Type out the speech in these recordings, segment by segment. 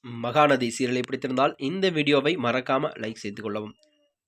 மகாநதி சீரியலை பிடித்திருந்தால் இந்த வீடியோவை மறக்காம லைக் செய்து கொள்ளவும்.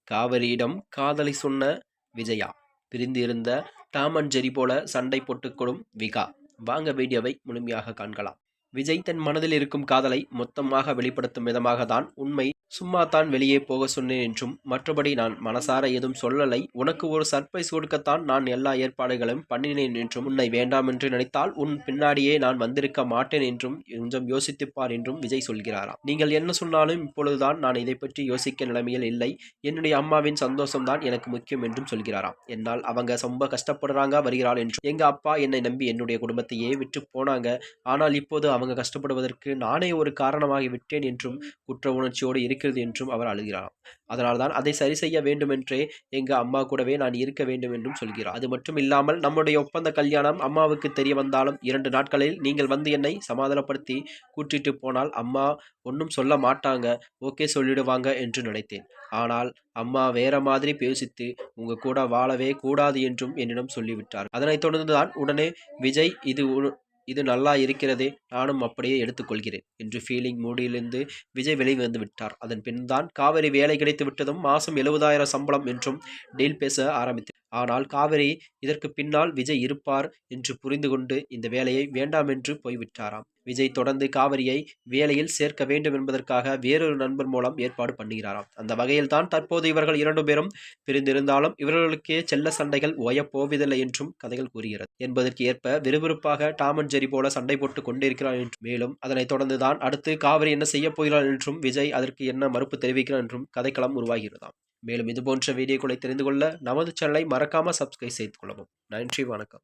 காவிரியிடம் காதலை சொன்ன விஜயா, பிரிந்து இருந்த டாம் அண்ட் ஜெரி போல சண்டை போட்டுக்கொடும் விகா. வாங்க வீடியோவை முழுமையாக காண்கலாம். விஜய் தன் மனதில் இருக்கும் காதலை மொத்தமாக வெளிப்படுத்தும் விதமாக தான் உண்மை, சும்மா தான் வெளியே போக சொன்னேன் என்றும், மற்றபடி நான் மனசார எதுவும் சொல்லலை, உனக்கு ஒரு சர்ப்ரைஸ் கொடுக்கத்தான் நான் எல்லா ஏற்பாடுகளும் பண்ணினேன் என்றும், உன்னை வேண்டாம் என்று நினைத்தால் உன் பின்னாடியே நான் வந்திருக்க மாட்டேன் என்றும் கொஞ்சம் யோசித்துப்பார் என்றும் விஜய் சொல்கிறாராம். நீங்கள் என்ன சொன்னாலும் இப்பொழுதுதான் நான் இதை பற்றி யோசிக்க நிலைமையில் இல்லை, என்னுடைய அம்மாவின் சந்தோஷம் தான் எனக்கு முக்கியம் என்றும் சொல்கிறாராம். என்னால் அவங்க ரொம்ப கஷ்டப்படுறாங்க வருகிறாள் என்றும், எங்க அப்பா என்னை நம்பி என்னுடைய குடும்பத்தையே விட்டு போனாங்க, ஆனால் இப்போது அவங்க கஷ்டப்படுவதற்கு நானே ஒரு காரணமாகி விட்டேன் என்றும் குற்ற உணர்ச்சியோடு இருக்கிறது என்றும் அவர் அழுகிறாராம். அதனால்தான் அதை சரி செய்ய வேண்டுமென்றே எங்க அம்மா கூடவே நான் இருக்க வேண்டும் என்றும் சொல்கிறார். அது மட்டும் இல்லாமல் நம்முடைய ஒப்பந்த கல்யாணம் அம்மாவுக்கு தெரிய வந்தாலும் 2 நாட்களில் நீங்கள் வந்து என்னை சமாதானப்படுத்தி கூட்டிட்டு போனால் அம்மா ஒன்றும் சொல்ல மாட்டாங்க, ஓகே சொல்லிடுவாங்க என்று நினைத்தேன். ஆனால் அம்மா வேற மாதிரி பேசித்து உங்க கூட வாழவே கூடாது என்றும் என்னிடம் சொல்லிவிட்டார். அதனைத் தொடர்ந்துதான் உடனே விஜய் இது நல்லா இருக்கிறதே, நானும் அப்படியே எடுத்துக்கொள்கிறேன் என்று ஃபீலிங் மூடிலிருந்து விஜய் வெளிவந்து விட்டார். அதன் பின் தான் காவிரி வேலை கிடைத்து விட்டதும் மாதம் 70,000 சம்பளம் என்றும் டீல் பேச ஆரம்பித்தார். ஆனால் காவிரி இதற்கு பின்னால் விஜய் இருப்பார் என்று புரிந்து கொண்டு இந்த வேலையை வேண்டாம் என்று போய்விட்டாராம். விஜய் தொடர்ந்து காவிரியை வேலையில் சேர்க்க வேண்டும் என்பதற்காக வேறொரு நண்பர் மூலம் ஏற்பாடு பண்ணுகிறாராம். அந்த வகையில் தான் தற்போது இவர்கள் 2 பேரும் பிரிந்திருந்தாலும் இவர்களுக்கே செல்ல சண்டைகள் ஓயப்போவதில்லை என்றும் கதைகள் கூறுகிறது. என்பதற்கு ஏற்ப விறுவிறுப்பாக டாம் அண்ட் ஜெரி போல சண்டை போட்டு கொண்டிருக்கிறார் என்றும், மேலும் அதனைத் தொடர்ந்து தான் அடுத்து காவிரி என்ன செய்ய போகிறார் என்றும், விஜய் அதற்கு என்ன மறுப்பு தெரிவிக்கிறார் என்றும் கதைக்களம் உருவாகிறதாம். மேலும் இதுபோன்ற வீடியோக்களை தெரிந்து கொள்ள நமது சேனலை மறக்காம சப்ஸ்கிரைப் செய்து கொள்ளவும். நன்றி, வணக்கம்.